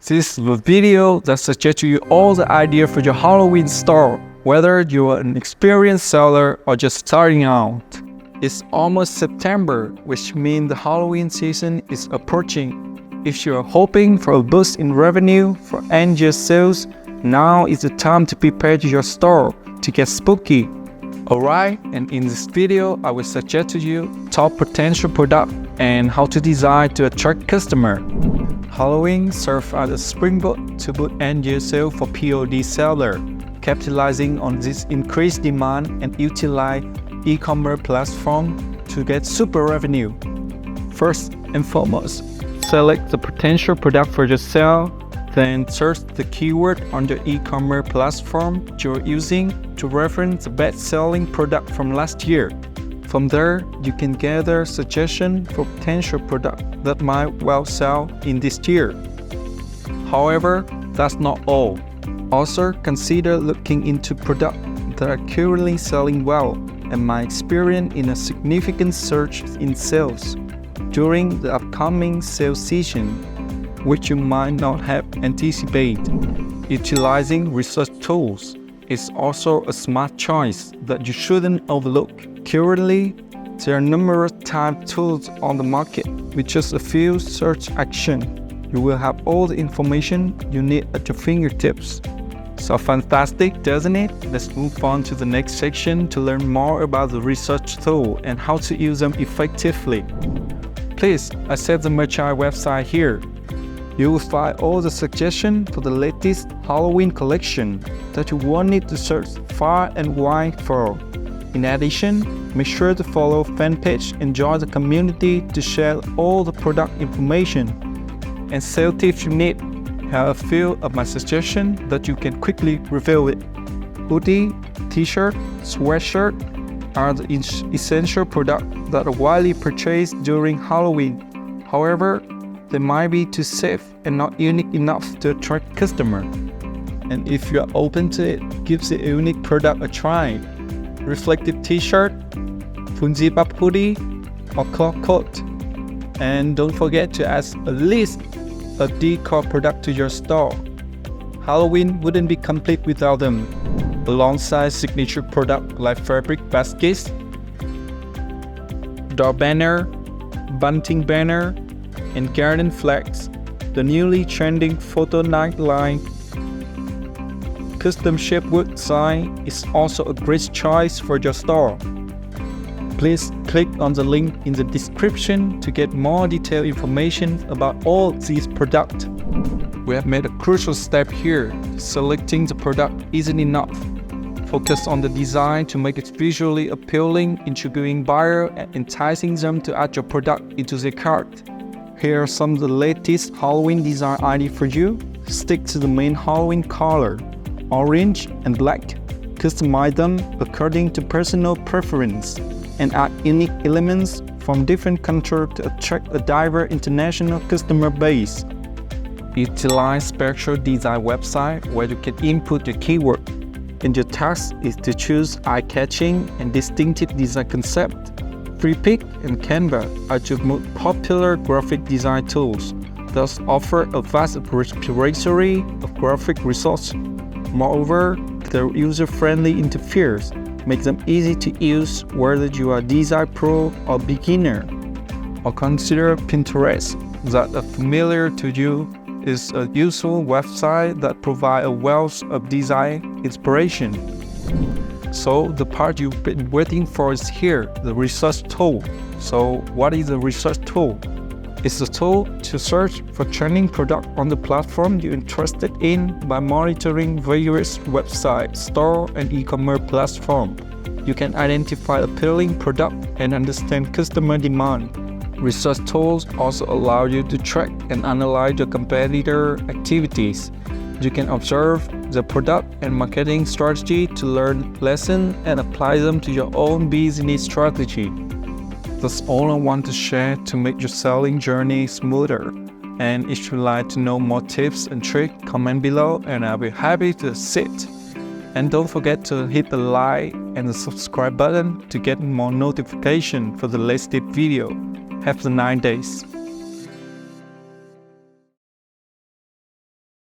This is the video that suggests to you all the ideas for your Halloween store, whether you are an experienced seller or just starting out. It's almost September, which means the Halloween season is approaching. If you are hoping for a boost in revenue for end-year sales, now is the time to prepare your store to get spooky. Alright, and in this video, I will suggest to you top potential product and how to design to attract customer. Halloween serves as a springboard to boost end-year sales for POD seller, capitalizing on this increased demand and utilize e-commerce platform to get super revenue. First and foremost, select the potential product for your sale, then search the keyword on the e-commerce platform you're using to reference the best-selling product from last year. From there, you can gather suggestions for potential products that might well sell in this year. However, that's not all. Also, consider looking into products that are currently selling well and might experience in a significant surge in sales during the upcoming sales season, which you might not have anticipated. Utilizing research tools is also a smart choice that you shouldn't overlook. Currently, there are numerous type tools on the market. With just a few search actions, you will have all the information you need at your fingertips. So fantastic, doesn't it? Let's move on to the next section to learn more about the research tool and how to use them effectively. Please access the merchandise website here. You will find all the suggestions for the latest Halloween collection that you won't need to search far and wide for. In addition, make sure to follow fan page and join the community to share all the product information and sales tips you need. Here are a few of my suggestions that you can quickly review it. Hoodie, t-shirt, sweatshirt are the essential products that are widely purchased during Halloween. However, they might be too safe and not unique enough to attract customers. And if you are open to it, give the unique product a try. Reflective t-shirt, funzy pop hoodie, or cloth coat. And don't forget to add at least a decor product to your store. Halloween wouldn't be complete without them. Alongside signature products like fabric baskets, door banner, bunting banner, and garden flags, the newly trending photo night line custom shaped wood sign is also a great choice for your store. Please click on the link in the description to get more detailed information about all these products. We have made a crucial step here. Selecting the product isn't enough. Focus on the design to make it visually appealing, intriguing buyers and enticing them to add your product into their cart. Here are some of the latest Halloween design ideas for you. Stick to the main Halloween color, orange and black. Customize them according to personal preference and add unique elements from different countries to attract a diverse international customer base. Utilize special design website where you can input your keyword, and your task is to choose eye-catching and distinctive design concept. FreePic and Canva are two most popular graphic design tools, thus offer a vast repository of graphic resources. Moreover, their user-friendly interface makes them easy to use whether you are a design pro or beginner. Or consider Pinterest, that are familiar to you is a useful website that provides a wealth of design inspiration. So the part you've been waiting for is here, the research tool. So what is a research tool? It's a tool to search for trending products on the platform you're interested in by monitoring various websites, store, and e-commerce platforms. You can identify appealing products and understand customer demand. Research tools also allow you to track and analyze your competitor activities. You can observe the product and marketing strategy to learn lessons and apply them to your own business strategy. That's all I want to share to make your selling journey smoother. And if you'd like to know more tips and tricks, comment below and I'll be happy to assist. And don't forget to hit the like and the subscribe button to get more notification for the latest video. Have a nice day.